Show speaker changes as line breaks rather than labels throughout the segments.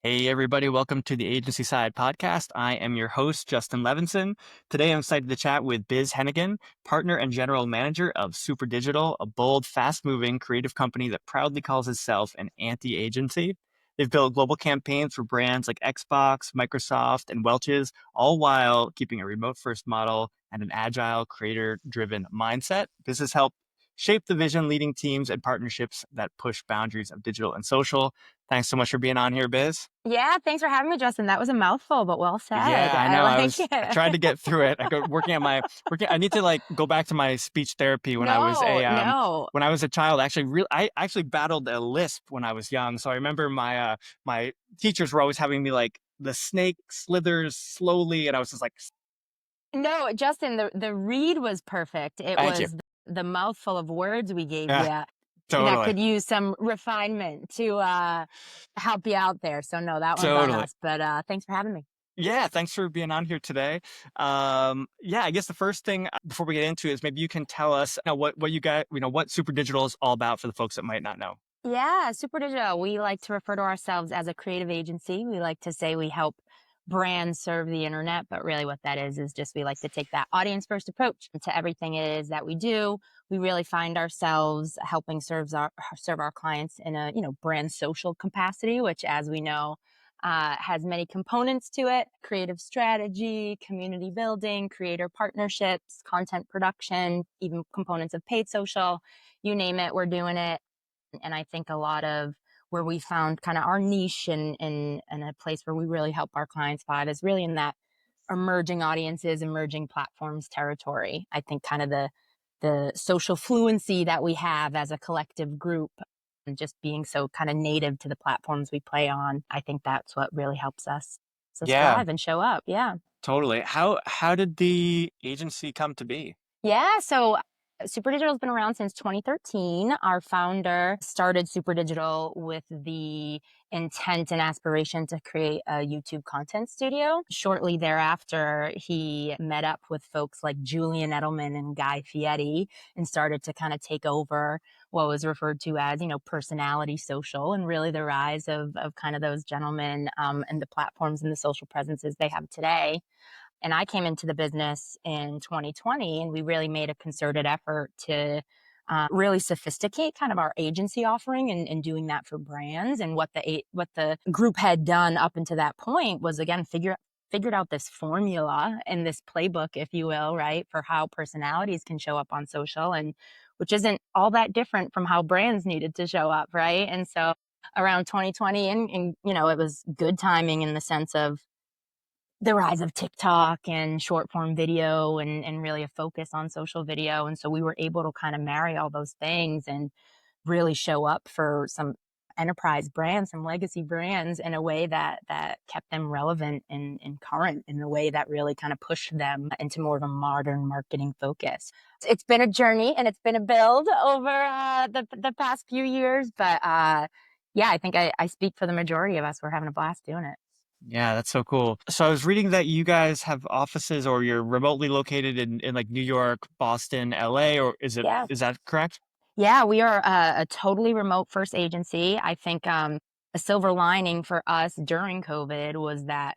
Hey, everybody, welcome to the Agency Side Podcast. I am your host, Justin Levinson. Today, I'm excited to chat with Biz Hennigan, partner and general manager of Superdigital, a bold, fast moving creative company that proudly calls itself an anti agency. They've built global campaigns for brands like Xbox, Microsoft, and Welch's, all while keeping a remote first model and an agile, creator driven mindset. Biz has helped shape the vision, leading teams and partnerships that push boundaries of digital and social. Thanks so much for being on here, Biz.
Yeah, thanks for having me, Justin. That was a mouthful, but well said.
Yeah, I
I
know.
like
I
it.
tried to get through it. I go I need to go back to my speech therapy
No, no.
when I was a child. I actually battled a lisp when I was young. So I remember my teachers were always having me like the snake slithers slowly, and I was just like,
No, Justin, the read was perfect. It
thank you.
was the mouthful of words we gave
Yeah,
you that
totally.
could use some refinement to help you out there. So no, that one's on
Totally.
us. But thanks for having me.
Yeah, thanks for being on here today. Yeah, I guess the first thing before we get into is maybe you can tell us what you got, what Super Digital is all about for the folks that might not know.
Yeah, Super Digital. We like to refer to ourselves as a creative agency. We like to say we help brands serve the internet, but really what that is just we like to take that audience first approach to everything it is that we do. We really find ourselves helping serve our clients in a brand social capacity, which, as we know, has many components to it: creative strategy, community building, creator partnerships, content production, even components of paid social. You name it, we're doing it. And I think a lot of where we found kind of our niche and a place where we really help our clients thrive is really in that emerging audiences, emerging platforms territory. I think kind of the social fluency that we have as a collective group and just being so kind of native to the platforms we play on. I think that's what really helps us
Yeah,
thrive and show up. Yeah.
totally. How did the agency come to be?
Yeah, so Super Digital has been around since 2013. Our founder started Super Digital with the intent and aspiration to create a YouTube content studio. Shortly thereafter, he met up with folks like Julian Edelman and Guy Fieri and started to kind of take over what was referred to as, personality social, and really the rise of kind of those gentlemen and the platforms and the social presences they have today. And I came into the business in 2020, and we really made a concerted effort to really sophisticate kind of our agency offering and doing that for brands. And what the group had done up until that point was, again, figured out this formula and this playbook, if you will, right, for how personalities can show up on social, and which isn't all that different from how brands needed to show up, right? And so around 2020, and it was good timing in the sense of the rise of TikTok and short form video and really a focus on social video. And so we were able to kind of marry all those things and really show up for some enterprise brands, some legacy brands, in a way that kept them relevant and current, in a way that really kind of pushed them into more of a modern marketing focus. It's been a journey and it's been a build over the past few years, but yeah, I think I speak for the majority of us. We're having a blast doing it.
Yeah, that's so cool. So I was reading that you guys have offices or you're remotely located in like New York, Boston, LA, or
Yeah.
is that correct?
Yeah, we are a totally remote first agency. I think a silver lining for us during COVID was that,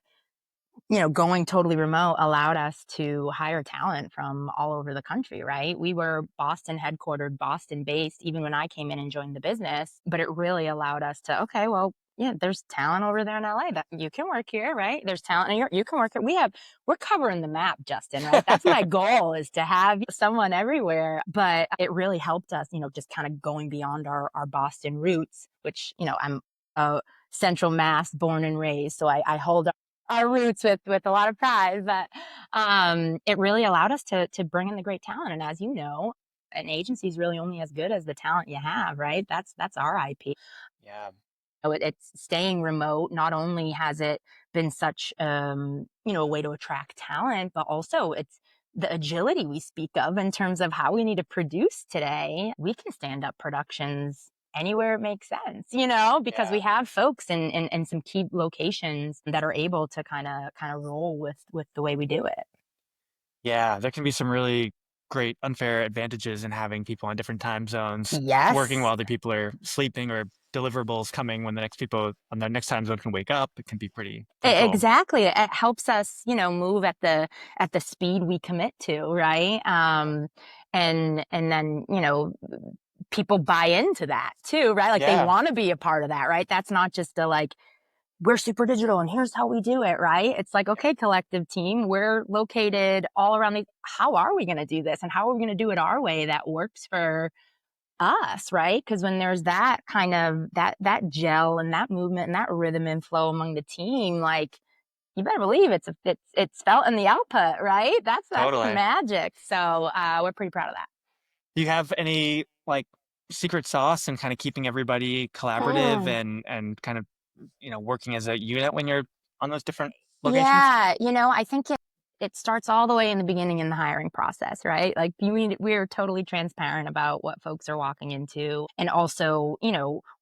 going totally remote allowed us to hire talent from all over the country, right? We were Boston headquartered, Boston based, even when I came in and joined the business. But it really allowed us to, okay, well, yeah, there's talent over there in LA that you can work here, right? There's talent in New York, you can work here. We're covering the map, Justin, right? That's my goal, is to have someone everywhere. But it really helped us, just kind of going beyond our Boston roots, which, I'm a Central Mass born and raised. So I hold our roots with a lot of pride, but it really allowed us to bring in the great talent. And as you know, an agency is really only as good as the talent you have, right? That's our IP.
Yeah.
So it's staying remote. Not only has it been such a way to attract talent, but also it's the agility we speak of in terms of how we need to produce today. We can stand up productions anywhere it makes sense, because
Yeah.
we have folks in some key locations that are able to kind of roll with the way we do it.
Yeah, there can be some really great unfair advantages in having people on different time zones working
Yes.
while the people are sleeping or deliverables coming when the next people on their next time zone can wake up, it can be pretty cool.
Exactly. It helps us, move at the speed we commit to, right? And then, people buy into that too, right? Like they
Yeah,
want to be a part of that, right? That's not just a like, we're super digital and here's how we do it, right? It's like, okay, collective team, we're located all around these. How are we going to do this? And how are we going to do it our way that works for us, right? Because when there's that kind of that gel and that movement and that rhythm and flow among the team, like you better believe it's felt in the output, right? That's the
totally.
magic. So we're pretty proud of
Do you have any like secret sauce and kind of keeping everybody collaborative
that.
and kind of, working as a unit when you're on those different locations?
Yeah, I think it starts all the way in the beginning in the hiring process, right? Like we're totally transparent about what folks are walking into and also,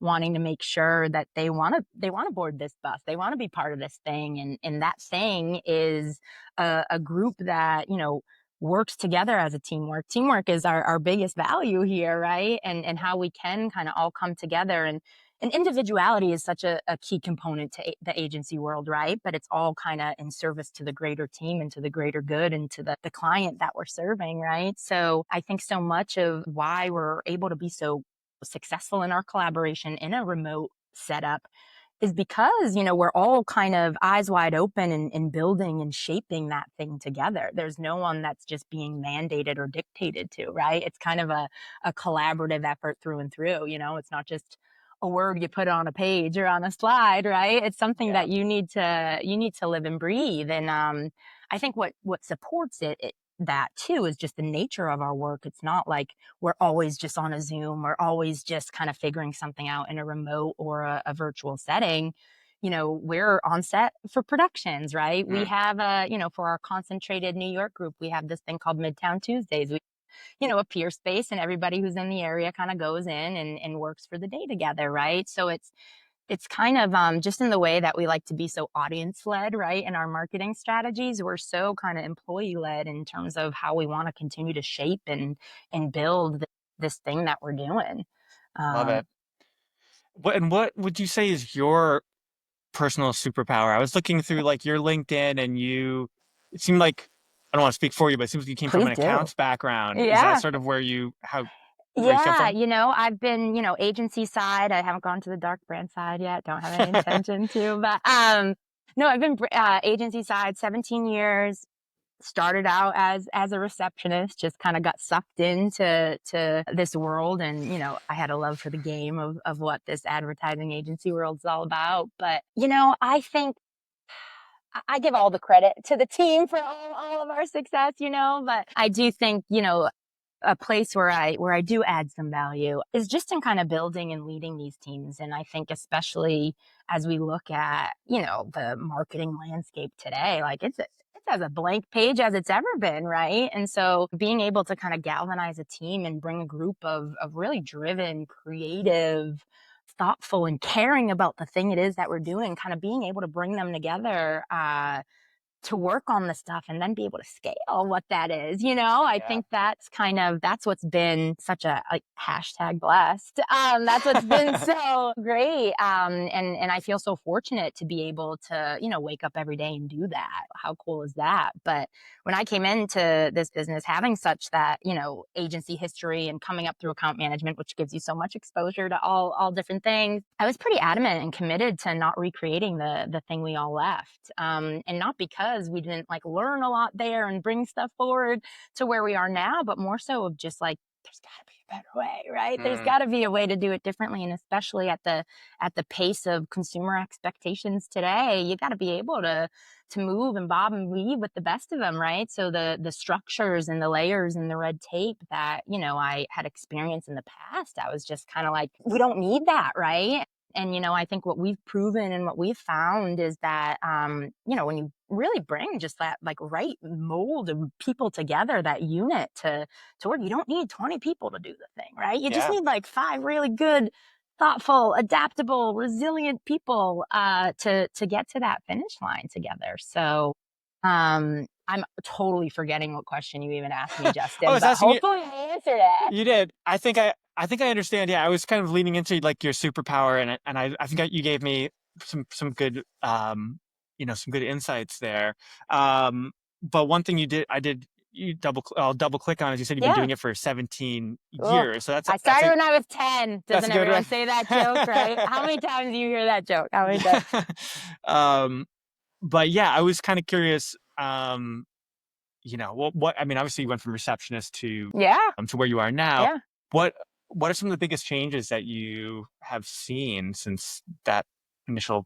wanting to make sure that they want to board this bus. They want to be part of this thing and that thing is a group that, works together as a teamwork. Teamwork is our biggest value here, right? And how we can kind of all come together and individuality is such a key component to the agency world, right? But it's all kind of in service to the greater team and to the greater good and to the client that we're serving, right? So I think so much of why we're able to be so successful in our collaboration in a remote setup is because, we're all kind of eyes wide open and building and shaping that thing together. There's no one that's just being mandated or dictated to, right? It's kind of a collaborative effort through and through, it's not just a word you put on a page or on a slide, right? It's something
Yeah.
that you need to live and breathe. And I think what supports that too is just the nature of our work. It's not like we're always just on a Zoom. We're always just kind of figuring something out in a remote or a virtual setting. We're on set for productions, right? We
Mm.
have for our concentrated New York group, we have this thing called Midtown Tuesdays. A peer space and everybody who's in the area kind of goes in and works for the day together, right? So it's kind of just in the way that we like to be so audience led, right? In our marketing strategies, we're so kind of employee led in terms of how we want to continue to shape and build this thing that we're doing.
Love
Um,
it. What would you say is your personal superpower? I was looking through like your LinkedIn and it seemed like, I don't want to speak for you, but it seems like you came from
please
an
do.
accounts background. Is that
Yeah.
sort of where you come
Yeah,
from?
I've been, agency side. I haven't gone to the dark brand side yet. Don't have any intention to, but no, I've been agency side 17 years. Started out as a receptionist, just kind of got sucked into this world, and I had a love for the game of what this advertising agency world is all about. But I think I give all the credit to the team for all of our success, but I do think, a place where I do add some value is just in kind of building and leading these teams. And I think especially as we look at, the marketing landscape today, like it's as a blank page as it's ever been, right? And so being able to kind of galvanize a team and bring a group of really driven, creative, thoughtful and caring about the thing it is that we're doing, kind of being able to bring them together to work on the stuff and then be able to scale what that is. I
Yeah.
think that's what's been such a like hashtag blessed. That's what's been so great. And I feel so fortunate to be able to, wake up every day and do that. How cool is that? But when I came into this business, having such that, agency history and coming up through account management, which gives you so much exposure to all different things, I was pretty adamant and committed to not recreating the thing we all left. And not because we didn't like learn a lot there and bring stuff forward to where we are now, but more so of just like, there's got to be a better way, right? There's
Mm,
got to be a way to do it differently, and especially at the pace of consumer expectations today, you got to be able to move and bob and weave with the best of them, right? So the structures and the layers and the red tape that I had experienced in the past, I was just kind of like, we don't need that, right? And I think what we've proven and what we've found is that when you really bring just that like right mold of people together, that unit to work, you don't need 20 people to do the thing, right? You just
yeah.
need like five really good, thoughtful, adaptable, resilient people to get to that finish line together. So I'm totally forgetting what question you even asked me,
I
Justin,
was
but
asking you,
hopefully I answered it.
you did. I think I think I understand. Yeah, I was kind of leaning into like your superpower, and I think you gave me some good some good insights there. But one thing I did I'll double click on is you said you've been
Yeah.
doing it for 17
Oh,
years. So
I started when I was 10.
that's a
Doesn't
good
everyone say that joke, right?
right.
How many times do you hear that joke? How many times?
um, but yeah, I was kind of curious. What I mean, obviously you went from receptionist
Yeah,
to where you are now.
yeah.
What what are some of the biggest changes that you have seen since that initial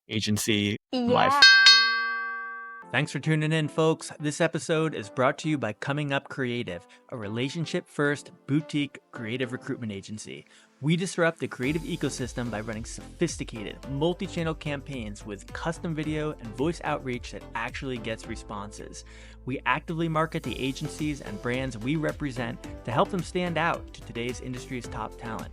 agency life?
Yeah.
Thanks for tuning in, folks. This episode is brought to you by Coming Up Creative, a relationship first boutique creative recruitment agency. We disrupt the creative ecosystem by running sophisticated, multi channel campaigns with custom video and voice outreach that actually gets responses. We actively market the agencies and brands we represent to help them stand out to today's industry's top talent,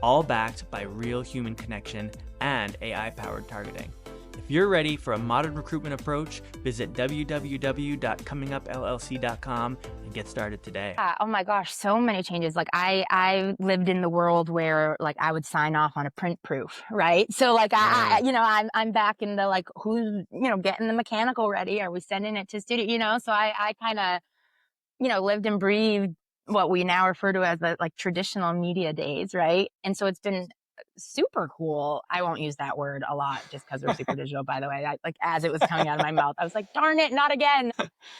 all backed by real human connection and AI powered targeting. If you're ready for a modern recruitment approach, visit www.comingupllc.com and get started today.
Oh my gosh, so many changes. Like I lived in the world where like I would sign off on a print proof, right? So like
Mm.
I'm back in the like who's getting the mechanical ready? Are we sending it to studio? So I kind of lived and breathed what we now refer to as the like traditional media days, right? And so it's been super cool. I won't use that word a lot just because we're super digital, by the way. Like as it was coming out of my mouth, I was like, darn it, not again.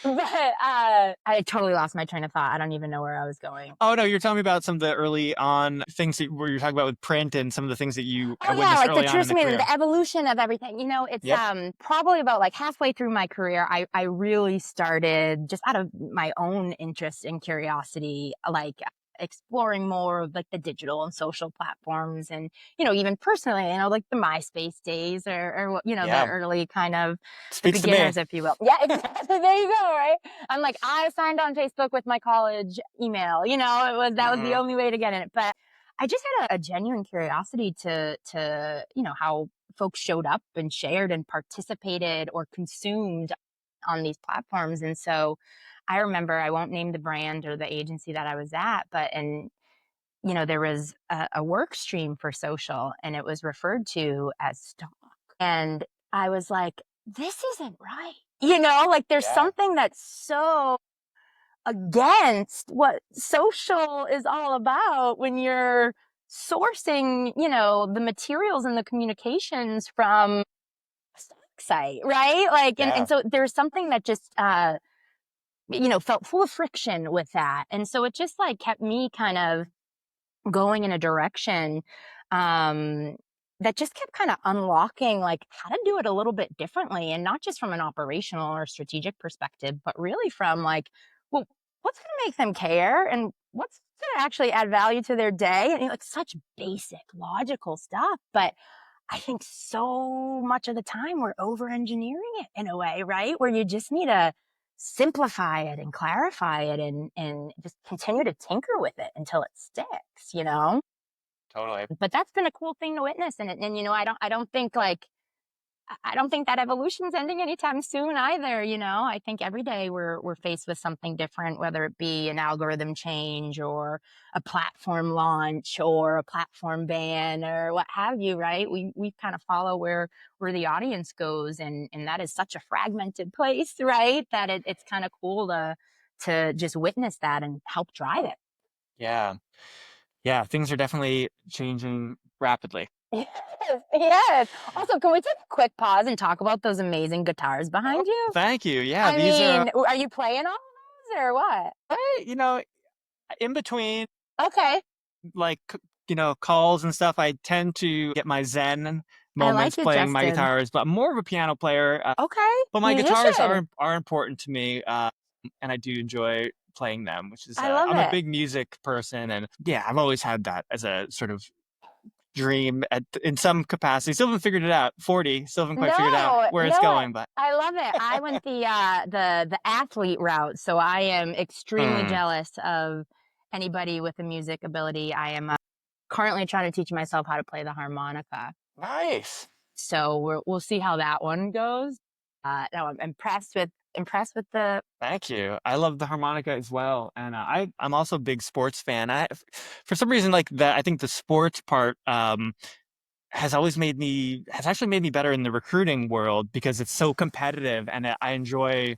But I totally lost my train of thought. I don't even know where I was going.
Oh no, you're telling me about some of the early on things where you're talking about with print and some of the things that you
Oh
had
yeah,
witnessed
like the
early on in the
tradition,
career.
the evolution of everything. It's
Yep.
probably about like halfway through my career, I really started just out of my own interest and curiosity, like exploring more of like the digital and social platforms and even personally, like the MySpace days or the
Yeah.
early kind of the
Speaks to me.
beginners, if you will. Yeah, exactly. There you go, right? I'm like, I signed on Facebook with my college email, that was the
Hmm.
only way to get in it. But I just had a genuine curiosity to how folks showed up and shared and participated or consumed on these platforms. And so I remember, I won't name the brand or the agency that I was at, but there was a work stream for social and it was referred to as stock. And I was like, this isn't right. Like there's
Yeah.
something that's so against what social is all about when you're sourcing, the materials and the communications from a stock site, right? Like, and
Yeah.
so there's something that just, felt full of friction with that. And so it just like kept me kind of going in a direction, um, that just kept kind of unlocking like how to do it a little bit differently and not just from an operational or strategic perspective, but really from like, well, what's going to make them care and what's going to actually add value to their day and like such basic logical stuff. But I think so much of the time we're over engineering it in a way, right? Where you just need to simplify it and clarify it and just continue to tinker with it until it sticks.
Totally.
But that's been a cool thing to witness. And I don't think like, I don't think that evolution's ending anytime soon either. I think every day we're faced with something different, whether it be an algorithm change or a platform launch or a platform ban or what have you, right? We kind of follow where the audience goes, and that is such a fragmented place, right? That it's kind of cool to just witness that and help drive it.
Yeah. Yeah. Things are definitely changing rapidly.
Yes, yes. Also, can we take a quick pause and talk about those amazing guitars
Oh,
behind you?
thank you. Yeah.
I
These are,
mean, are you playing all of those or what?
hey, in between
Okay.
like calls and stuff, I tend to get my zen
I
moments
like it,
playing my
Justin.
guitars, but I'm more of a piano player.
Okay.
But my guitars
Musician.
are important to me, and I do enjoy playing them, which is
I love
I'm a
it.
big music person, and yeah, I've always had that as a sort of dream in some capacity. Still haven't figured it out. 40, still haven't quite figured out
No,
where it's
no,
going, but
I love it. I went the athlete route, so I am extremely
mm,
jealous of anybody with a music ability. I am currently trying to teach myself how to play the harmonica.
nice.
So we'll see how that one goes. No, I'm impressed with Impressed with the
Thank you. I love the harmonica as well, and I'm also a big sports fan. For some reason, like that, I think the sports part has actually made me better in the recruiting world because it's so competitive, and I enjoy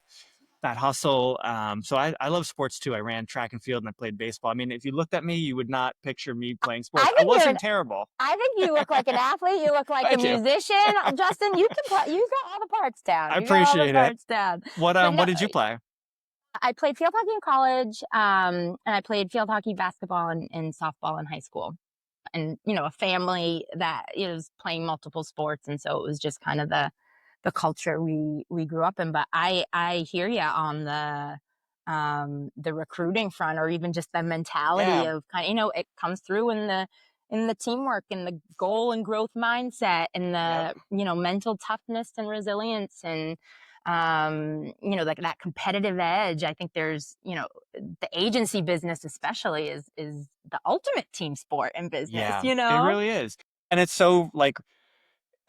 that hustle. So I love sports too. I ran track and field and I played baseball. I mean, if you looked at me, you would not picture me playing
I
sports. I
think you're an
wasn't terrible.
I think you look like an athlete, you look like a
Thank you.
musician. Justin, you can play, you got all the parts down.
I
You got all the
appreciate it.
parts down. But no,
What did you play?
I played field hockey in college, and I played field hockey, basketball, and softball in high school. And a family that is playing multiple sports, and so it was just kind of the culture we grew up in. But I hear you on the recruiting front, or even just the mentality
Yeah,
of kind of, it comes through in the teamwork and the goal and growth mindset and
yep,
the mental toughness and resilience and like that competitive edge. I think there's the agency business especially is the ultimate team sport and business,
yeah. It really is, and it's so like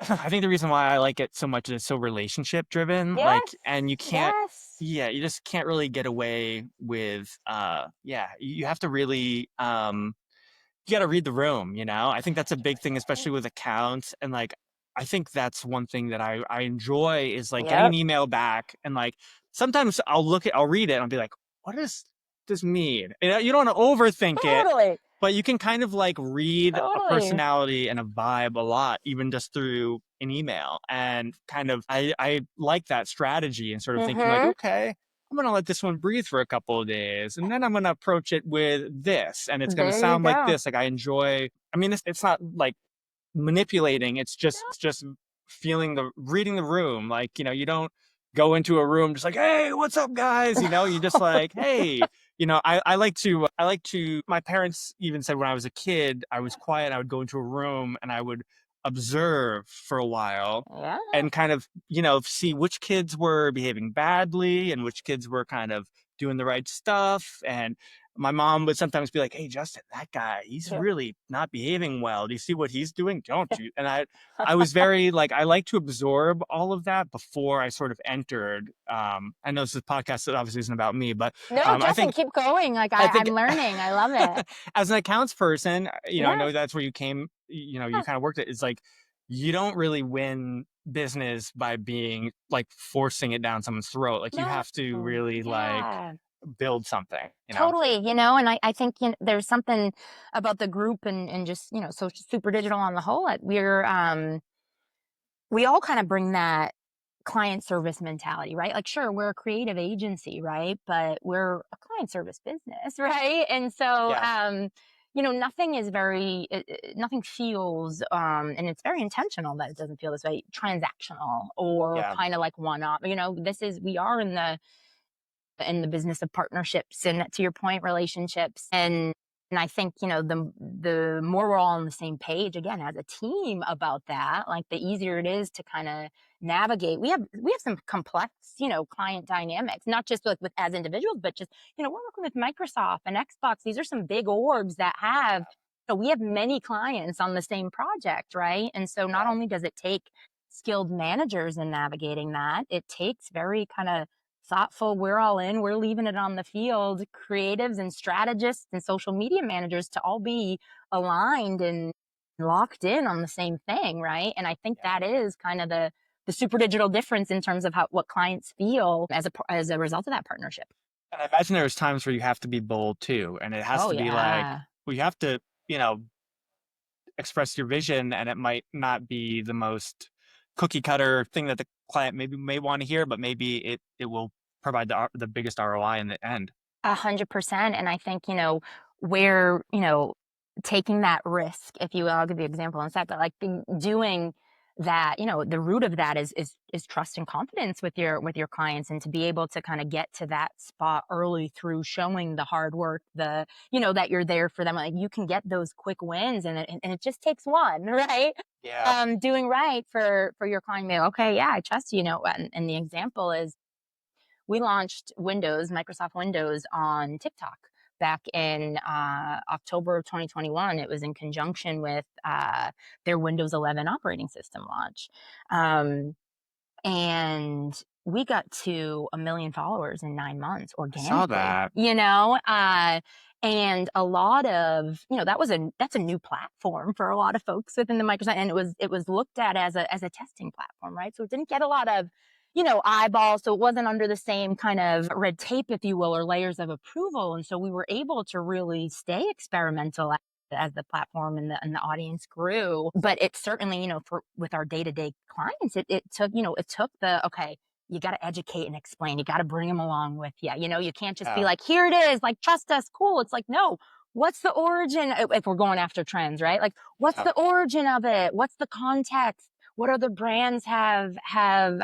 I think the reason why I like it so much is it's so relationship driven. Like,
Yes,
and you can't,
yes.
yeah, you just can't really get away with, yeah, you have to really, you got to read the room, you know? I think that's a big thing, especially with accounts. And like, I think that's one thing that I enjoy is like getting an
Yep.
email back. And like, sometimes I'll read it and I'll be like, what does this mean? You don't want to overthink it,
Totally.
but you can kind of like read a
Totally.
personality and a vibe a lot, even just through an email. And kind of, I like that strategy and sort of thinking like,
Mm-hmm.
okay, I'm going to let this one breathe for a couple of days and then I'm going to approach it with this and it's going to
There you
sound like
go.
this. Like I enjoy, I mean, it's not like manipulating. It's just feeling the reading the room. Like, you don't go into a room just like, hey, what's up, guys? You just like, hey, I like to my parents even said when I was a kid, I was quiet, I would go into a room and I would observe for a while
Yeah.
and kind of, see which kids were behaving badly and which kids were kind of doing the right stuff. And my mom would sometimes be like, "Hey, Justin, that guy, he's
Yep.
really not behaving well. Do you see what he's doing? Don't you?" And I was very like, I like to absorb all of that before I sort of entered. I know this is a podcast that obviously isn't about me, but
No,
I
Justin,
think,
keep going. Like
I think
I'm learning. I love it.
as an accounts person, I know
Yes.
that's where you came, you
Yes.
kind of worked it. It's like, you don't really win business by being like forcing it down someone's throat. Like you
No.
have to really like
Yeah.
build something,
Totally, and I think there's something about the group and just so super digital on the whole. We all kind of bring that client service mentality, right? Like, sure, we're a creative agency, right? But we're a client service business, right? And so,
Yeah,
nothing is nothing feels, and it's very intentional that it doesn't feel this way, transactional or
yeah,
kind of like one up. We are in the business of partnerships and, to your point, relationships. And I think the more we're all on the same page again as a team about that, like the easier it is to kind of navigate. We have some complex client dynamics, not just like with as individuals, but just we're working with Microsoft and Xbox. These are some big orgs that have, we have many clients on the same project, right? And so not
yeah.
only does it take skilled managers in navigating that, it takes very kind of thoughtful, we're all in, we're leaving it on the field, creatives and strategists and social media managers to all be aligned and locked in on the same thing, right? And I think
Yeah.
that is kind of the super digital difference in terms of what clients feel as a result of that partnership.
And I imagine there's times where you have to be bold too, and it has
Oh
to be like,
yeah.
well, you have to, you know, express your vision, and it might not be the most cookie cutter thing that the client maybe may want to hear, but maybe it will provide the biggest ROI in the end.
100%. And I think, where, taking that risk, if you will, I'll give you an example in a sec, but like doing that, the root of that is trust and confidence with your clients, and to be able to kind of get to that spot early through showing the hard work, that you're there for them. Like you can get those quick wins, and it just takes one, right?
Yeah.
Doing right for your client. Okay, yeah, I trust you, and the example is we launched Microsoft Windows on TikTok back in October of 2021. It was in conjunction with their Windows 11 operating system launch. Um, and we got to 1 million followers in 9 months
I saw
organically,
that.
and a lot of, that's a new platform for a lot of folks within the Microsoft, and it was looked at as a testing platform, right? So it didn't get a lot of, eyeballs. So it wasn't under the same kind of red tape, if you will, or layers of approval. And so we were able to really stay experimental as the platform and the audience grew. But it certainly, for with our day-to-day clients, it took the okay, you got to educate and explain. You got to bring them along with you. You can't just be
Yeah.
like, here it is, like, trust us, cool. It's like, no, what's the origin? If we're going after trends, right? Like, what's
Yeah.
the origin of it? What's the context? What other brands have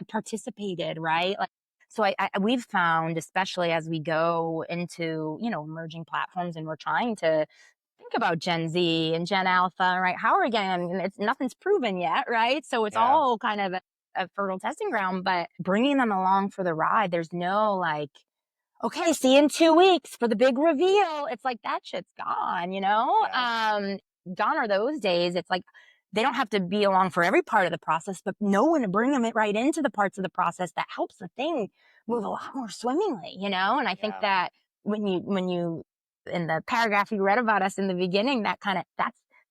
participated, right? Like, so we've found, especially as we go into, emerging platforms, and we're trying to think about Gen Z and Gen Alpha, right? How are we getting them? It's nothing's proven yet, right? So it's
Yeah.
all kind of a fertile testing ground, but bringing them along for the ride, there's no like, okay, see you in 2 weeks for the big reveal. It's like that shit's gone,
Yeah.
gone are those days. It's like they don't have to be along for every part of the process, but know when to bring them right into the parts of the process that helps the thing move a lot more swimmingly. And I think
Yeah.
that when you in the paragraph you read about us in the beginning, that's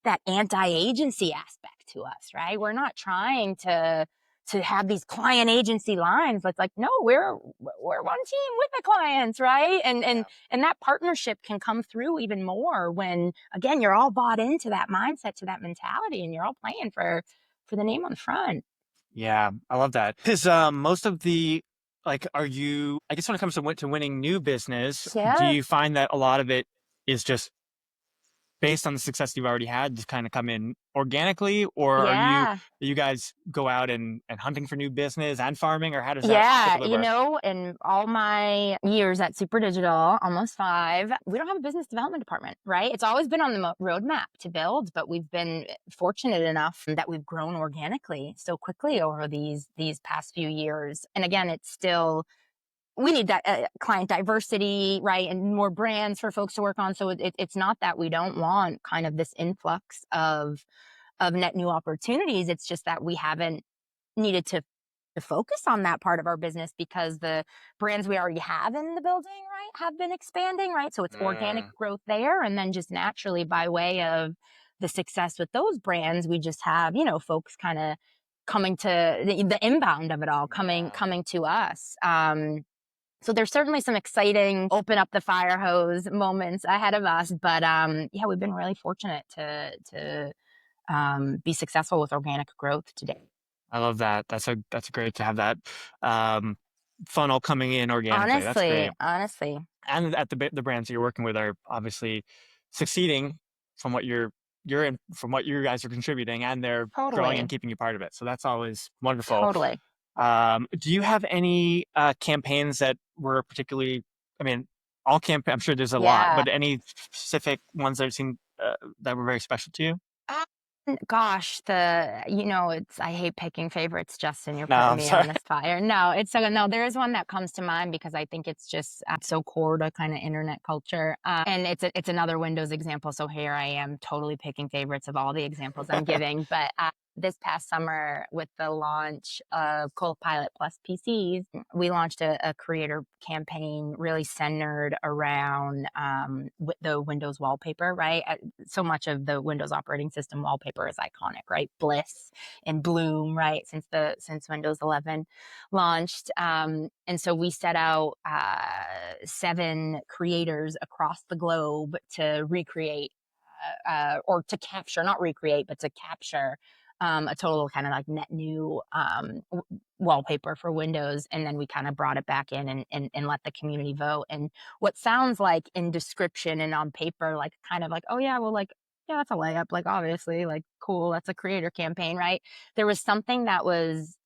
that anti-agency aspect to us, right? We're not trying to have these client agency lines. It's like, no, we're one team with the clients, right? And and
Yeah.
and that partnership can come through even more when, again, you're all bought into that mindset, to that mentality, and you're all playing for the name on the front.
Yeah, I love that. Because most of the are you? I guess when it comes to winning new business, do
Yeah.
you find that a lot of it is just based on the success you've already had, just kind of come in organically, or
Yeah.
you guys go out and hunting for new business and farming, or how does that
Yeah,
typically work?
in all my years at Superdigital, almost 5, we don't have a business development department, right? It's always been on the roadmap to build, but we've been fortunate enough that we've grown organically so quickly over these past few years. And again, it's still, we need that client diversity, right, and more brands for folks to work on. So it's not that we don't want kind of this influx of net new opportunities. It's just that we haven't needed to focus on that part of our business because the brands we already have in the building, right, have been expanding, right? So it's organic
Mm,
growth there. And then just naturally by way of the success with those brands, we just have, folks kind of coming to the inbound of it all, coming
yeah,
coming to us. So there's certainly some exciting open up the fire hose moments ahead of us. But yeah, we've been really fortunate to be successful with organic growth today.
I love that. That's great to have that um, funnel coming in organically. That's
Honestly,
great.
honestly.
And at the brands that you're working with are obviously succeeding from what you're in from what you guys are contributing, and they're growing and
Totally,
keeping you part of it. So that's always wonderful.
totally.
Do you have any campaigns that were particularly? I mean, all campaign. I'm sure there's a lot,
Yeah.
but any specific ones that seem that were very special to you?
Gosh, it's I hate picking favorites, Justin. You're
No,
putting
I'm
me
sorry.
on this fire. No, it's so no. There is one that comes to mind because I think it's just so core to kind of internet culture, and it's another Windows example. So here I am, totally picking favorites of all the examples I'm giving. But this past summer, with the launch of Copilot Plus PCs, we launched a creator campaign really centered around the Windows wallpaper. Right, so much of the Windows operating system wallpaper is iconic, right? Bliss and bloom, right? Since Windows 11 launched, and so we set out 7 creators across the globe to recreate or to capture, not recreate, but to capture a total kind of like net new wallpaper for Windows. And then we kind of brought it back in and let the community vote. And what sounds like in description and on paper, like kind of like, oh, yeah, well, like, yeah, that's a layup. Like, obviously, like, cool. That's a creator campaign, right? There was something that was,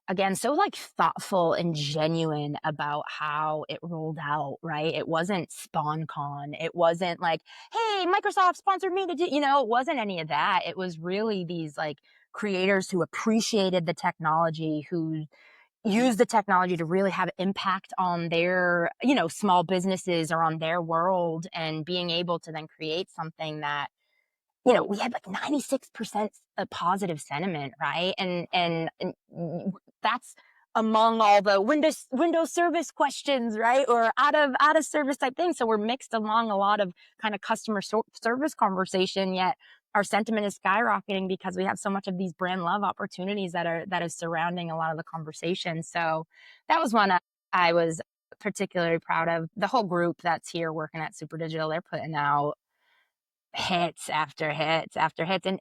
again, so like thoughtful and genuine about how it rolled out, right? It wasn't SpawnCon. It wasn't like, hey, Microsoft sponsored me to do, it wasn't any of that. It was really these like creators who appreciated the technology, who used the technology to really have impact on their, small businesses or on their world, and being able to then create something that, we had like 96% positive sentiment, right? And that's among all the Windows service questions, right? Or out of service type things. So we're mixed along a lot of kind of customer service conversation, yet our sentiment is skyrocketing because we have so much of these brand love opportunities that is surrounding a lot of the conversation. So that was one I was particularly proud of. The whole group that's here working at Superdigital, they're putting out hits after hits after hits. And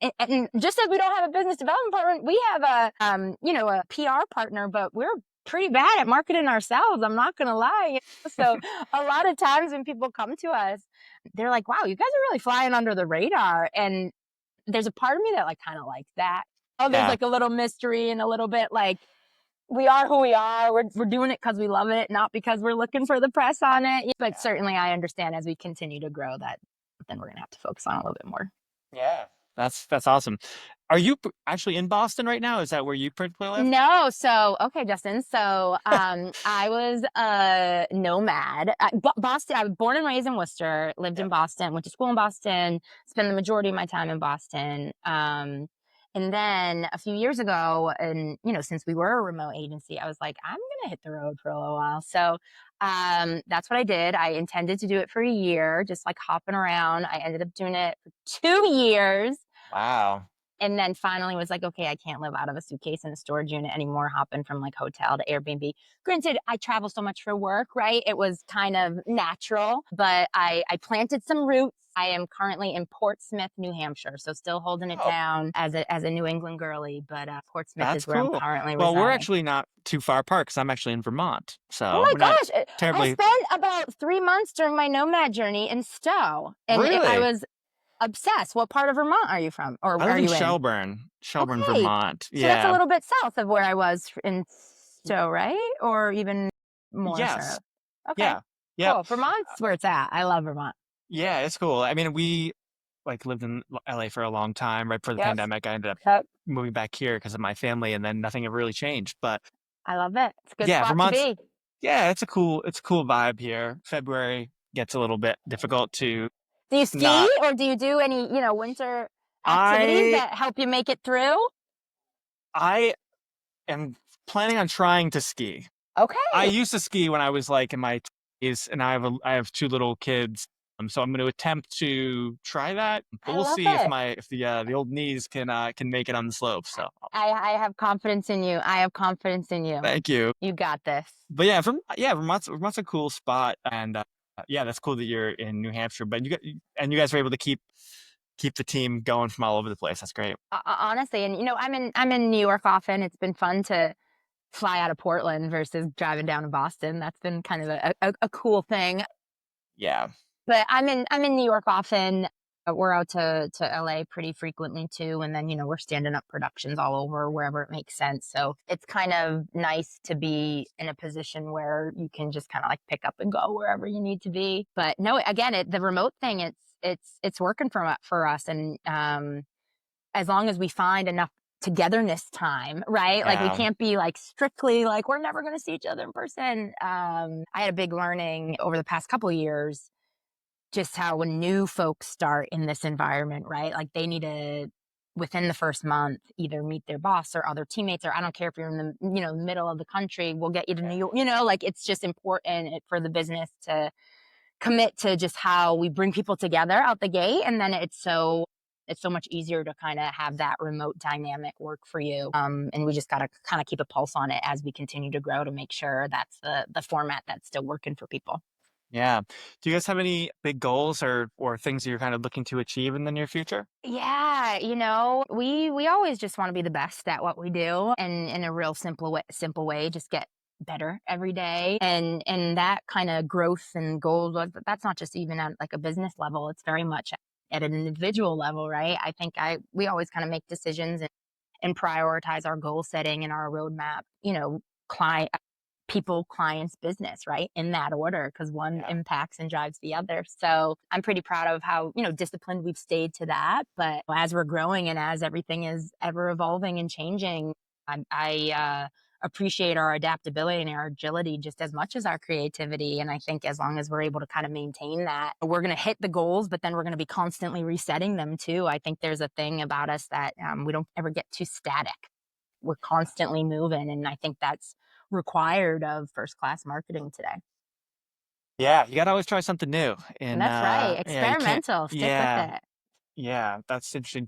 just as we don't have a business development partner, we have a PR partner, but we're pretty bad at marketing ourselves. I'm not going to lie. So a lot of times when people come to us, they're like, wow, you guys are really flying under the radar. And there's a part of me that like kind of likes that. Oh, there's
Yeah.
like a little mystery and a little bit like, we are who we are. We're doing it because we love it, not because we're looking for the press on it. But certainly I understand as we continue to grow that then we're going to have to focus on a little bit more.
Yeah. That's awesome. Are you actually in Boston right now? Is that where you principally live?
No. So, okay, Justin. So, I was a nomad. Boston, I was born and raised in Worcester, lived in Boston, went to school in Boston, spent the majority of my time in Boston. And then a few years ago, and since we were a remote agency, I was like, I'm gonna hit the road for a little while. So that's what I did. I intended to do it for a year, just like hopping around. I ended up doing it for 2 years.
Wow.
And then finally was like, okay, I can't live out of a suitcase in a storage unit anymore, hopping from like hotel to Airbnb. Granted, I travel so much for work, right? It was kind of natural, but I planted some roots. I am currently in Portsmouth, New Hampshire. So still holding it
Oh,
down as a New England girly, but Portsmouth
that's
is where I'm
cool.
currently
Well, we're
residing.
actually not too far apart because I'm actually in Vermont.
Oh
So
my
we're not
gosh. I
terribly.
spent about 3 months during my nomad journey in Stowe. And I
Really?
was obsessed. What part of Vermont are you from? Or
I live
are
in
you in?
Shelburne,
Okay.
Vermont.
So that's a
Yeah.
little bit south of where I was in Stowe, right? Or even more so.
Yes.
Okay.
Yeah. Yep.
Cool. Vermont's where it's at. I love Vermont.
Yeah, it's cool. I mean, we like lived in LA for a long time. Right before the
Yep.
pandemic, I ended up
Yep.
moving back here because of my family, and then nothing ever really changed. But
I love it. It's a good
yeah,
spot to
Vermont's
be.
yeah, it's a cool vibe here. February gets a little bit difficult to
Do you ski
not.
or do you do any, winter activities
I
that help you make it through?
I am planning on trying to ski. I
Okay.
used to ski when I was like in my 20s, and I have two little kids. So I'm going to attempt to try that, but
I
we'll
love
see if
it.
the old knees can make it on the slope. So
I have confidence in you. I have confidence in you.
thank you.
You got this.
But yeah, Vermont's a cool spot, and yeah, that's cool that you're in New Hampshire. But you guys were able to keep the team going from all over the place. That's great.
Honestly, and I'm in New York often. It's been fun to fly out of Portland versus driving down to Boston. That's been kind of a cool thing.
Yeah,
But I'm in New York often. We're out to LA pretty frequently too, and then we're standing up productions all over wherever it makes sense. So it's kind of nice to be in a position where you can just kind of like pick up and go wherever you need to be. But no, again, the remote thing, it's working for us, and as long as we find enough togetherness time, right? Like we
yeah,
can't be like strictly like we're never going to see each other in person. I had a big learning over the past couple of years, just how when new folks start in this environment, right? Like they need to within the first month either meet their boss or other teammates, or I don't care if you're in the middle of the country, we'll get you to New York. Like it's just important for the business to commit to just how we bring people together out the gate, and then it's so much easier to kind of have that remote dynamic work for you. And we just got to kind of keep a pulse on it as we continue to grow to make sure that's the format that's still working for people.
yeah. Do you guys have any big goals or things that you're kind of looking to achieve in the near future?
Yeah, we always just want to be the best at what we do, and in a real simple way, just get better every day. And that kind of growth and goals, that's not just even at like a business level, it's very much at an individual level, right? I think we always kind of make decisions and prioritize our goal setting and our roadmap, client people, clients, business, right? In that order, because one
Yeah,
impacts and drives the other. So I'm pretty proud of how, disciplined we've stayed to that. But as we're growing and as everything is ever evolving and changing, I appreciate our adaptability and our agility just as much as our creativity. And I think as long as we're able to kind of maintain that, we're going to hit the goals, but then we're going to be constantly resetting them too. I think there's a thing about us that we don't ever get too static. We're constantly moving. And I think that's required of first class marketing today.
Yeah, you gotta always try something new,
And
and,
that's right.
yeah, you can't.
Experimental. Stick with
Yeah,
it.
yeah, that's interesting.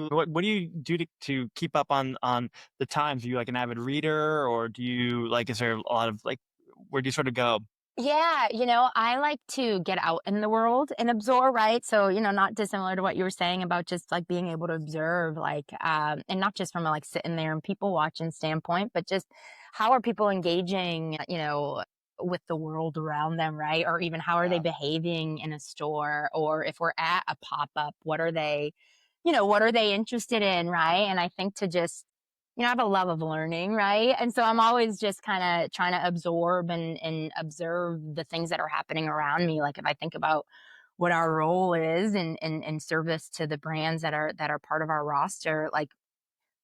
What do you do to keep up on the times? Are you, like, an avid reader, or do you like, is there a lot of, like, where do you sort of go?
Yeah, I like to get out in the world and absorb, right? So, not dissimilar to what you were saying about just like being able to observe, like, and not just from a like sitting there and people watching standpoint, but just how are people engaging, with the world around them, right? Or even how are they
Yeah,
behaving in a store? Or if we're at a pop up, what are they interested in, right? And I think to just I have a love of learning, right? And so I'm always just kind of trying to absorb and observe the things that are happening around me. Like if I think about what our role is in service to the brands that are part of our roster, like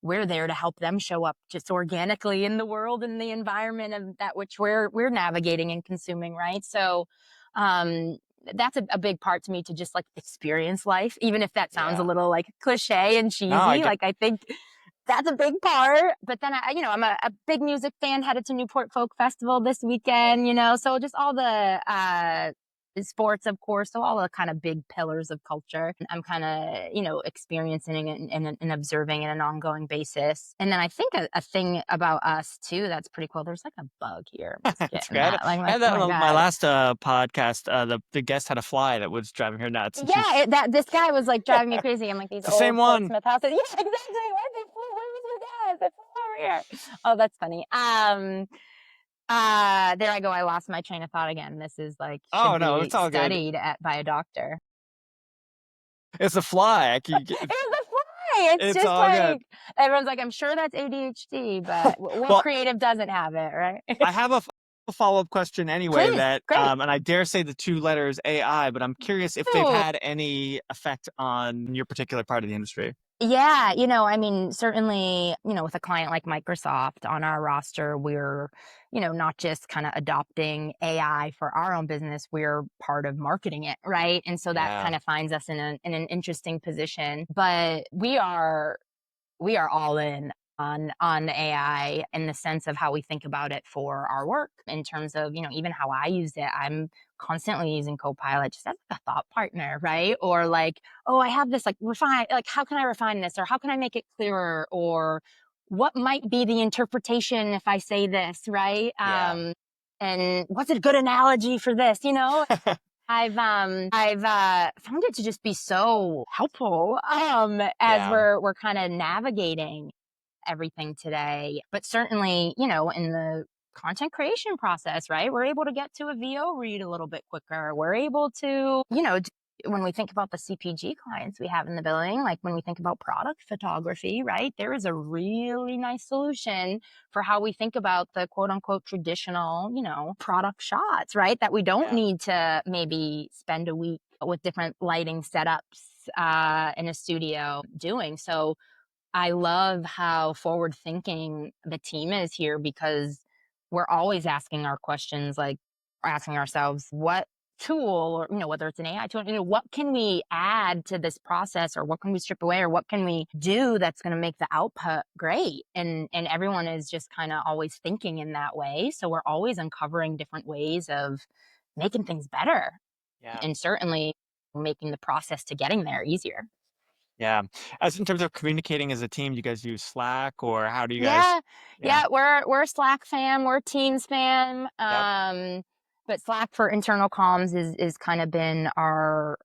we're there to help them show up just organically in the world and the environment of that which we're navigating and consuming, right? So um that's a big part to me to just like experience life, even if that sounds a
yeah.
little like cliche and
No, I
cheesy.
get.
Like I think that's a big part. But then I'm a big music fan, headed to Newport Folk Festival this weekend, so just all the sports, of course. So all the kind of big pillars of culture I'm kind of, experiencing and observing in an ongoing basis. And then I think a thing about us too, that's pretty cool. There's like a bug here. I'm just
It's
getting
okay.
that. Like,
I
like,
had
oh
that
my
on my
God.
last, podcast. The guest had a fly that was driving her nuts, and
Yeah,
she's
that this guy was like driving me crazy. I'm like these
it's the same
old
one.
Portsmouth houses. Yeah, exactly. What they flew? Where was my dad? They flew over here. Oh, that's funny. There I go. I lost my train of thought again. This is like should
Oh, no,
be
it's all good.
studied at by a doctor.
It's a fly. I can
It
get
was a fly. It's
it's
just
all good.
like everyone's like, I'm sure that's ADHD, but what
Well,
creative doesn't have it, right?
I have a follow-up question anyway
Please,
that,
great.
and I dare say the 2 letters AI, but I'm curious if they've
Ooh.
had any effect on your particular part of the industry.
Yeah, I mean, certainly, with a client like Microsoft on our roster, we're, not just kind of adopting AI for our own business, we're part of marketing it, right? And so that
Yeah,
kind of finds us in an interesting position. But we are all in on AI in the sense of how we think about it for our work in terms of, even how I use it. I'm constantly using Copilot just as like a thought partner, right? Or like, oh, I have this like refine, like how can I refine this or how can I make it clearer or what might be the interpretation if I say this, right?
yeah.
And what's a good analogy for this, I've found it to just be so helpful as
Yeah,
we're kind of navigating everything today. But certainly, in the content creation process, right? We're able to get to a VO read a little bit quicker. We're able to, when we think about the CPG clients we have in the building, like when we think about product photography, right? There is a really nice solution for how we think about the quote unquote traditional, product shots, right? That we don't
yeah,
need to maybe spend a week with different lighting setups in a studio doing. So I love how forward thinking the team is here because we're always asking our questions, like asking ourselves, what tool or, whether it's an AI tool, what can we add to this process or what can we strip away or what can we do that's going to make the output great? And everyone is just kind of always thinking in that way. So we're always uncovering different ways of making things better
yeah,
and certainly making the process to getting there easier.
yeah. As in terms of communicating as a team, do you guys use Slack, or how do you guys?
Yeah,
Yeah,
yeah, we're a Slack fam, we're a Teams fam.
yep,
But Slack for internal comms is kind of been our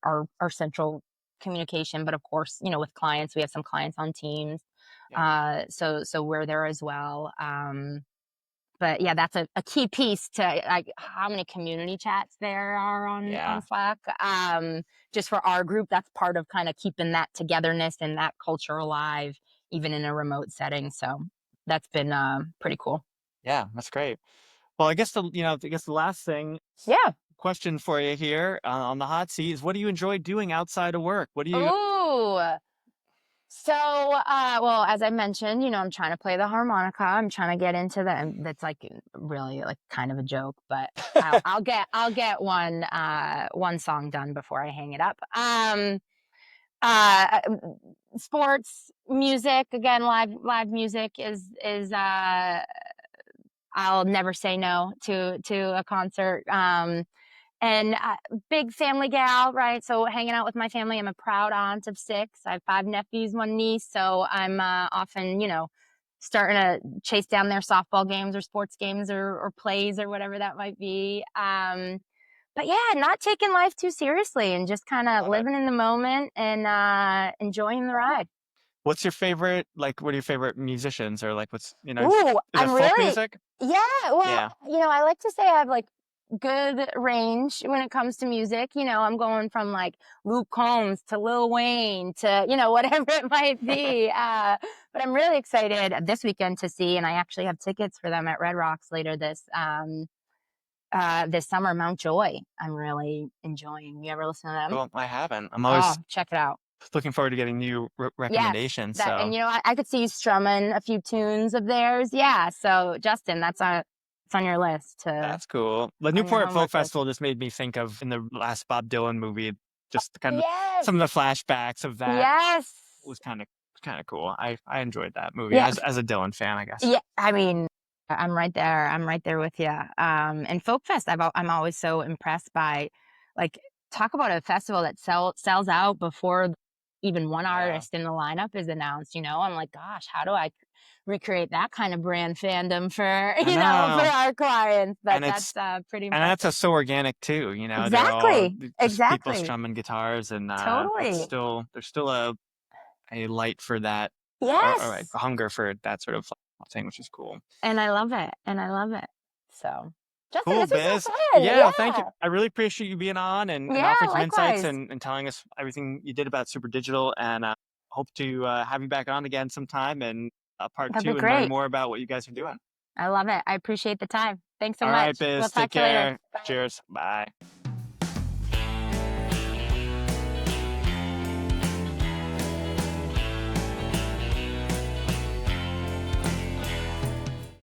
central communication. But of course, with clients, we have some clients on Teams.
yep,
So we're there as well. But yeah, that's a key piece to like how many community chats there are on
yeah.
Slack. Just for our group, that's part of kind of keeping that togetherness and that culture alive, even in a remote setting. So that's been pretty cool.
Yeah, that's great. Well, I guess the last thing
Yeah.
question for you here, on the hot seat is, what do you enjoy doing outside of work? What do you?
Ooh. So, well, as I mentioned, I'm trying to play the harmonica. I'm trying to get into that. And that's like really like kind of a joke, but I'll get one song done before I hang it up. Uh, Sports, music, again, live music is I'll never say no to a concert. And big family gal, right? So hanging out with my family. I'm a proud aunt of 6. I have 5 nephews, 1 niece. So I'm often, starting to chase down their softball games or sports games or plays or whatever that might be. But yeah, not taking life too seriously and just kind of
Love it.
living in the moment and enjoying the ride.
What's your favorite, like, what are your favorite musicians, or like, what's,
Ooh,
is it
I'm
folk
really
music?
yeah, well,
Yeah.
I like to say I have, like, good range when it comes to music. I'm going from, like, Luke Combs to Lil Wayne to, whatever it might be. But I'm really excited this weekend to see, and I actually have tickets for them at Red Rocks later this summer, Mount Joy. I'm really enjoying. You ever listen to them?
Well, I haven't. I'm
Oh,
always
check it out.
looking forward to getting new
Yes,
recommendations.
that
So
and I could see you strumming a few tunes of theirs. Yeah, so Justin, it's on your list to
that's cool. The
on your
Newport Folk
homework list.
Festival just made me think of, in the last Bob Dylan movie, just kind of
Yes.
some of the flashbacks of that
Yes.
was kind of cool. I enjoyed that movie
Yeah.
as a Dylan fan, I guess.
Yeah, I mean, I'm right there. I'm right there with you. And Folk Fest, I'm always so impressed by, like, talk about a festival that sells out before even one
Yeah,
artist in the lineup is announced. I'm like, gosh, how do I recreate that kind of brand fandom for
I
for
know,
our clients? But
and
that's
it's
pretty
and that's
impressive.
so organic too. They're all
Exactly.
just people
Exactly.
strumming guitars, and
Totally.
there's still a light for that, or a
Yes.
hunger for that sort of thing, which is cool.
And I love it. And I love it. So, Justin,
Cool,
this was so
Biz.
fun.
Yeah, thank you.
Yeah.
I really appreciate you being on, and
Yeah,
offering some insights,
likewise.
and telling us everything you did about Super Digital. And hope to have you back on again sometime, and part
That'd be
two, and learn
great.
more about what you guys are doing.
I love it. I appreciate the time. Thanks so
All right,
much. We'll
Biz. Take
talk to you later.
care.
Bye.
Cheers. Bye.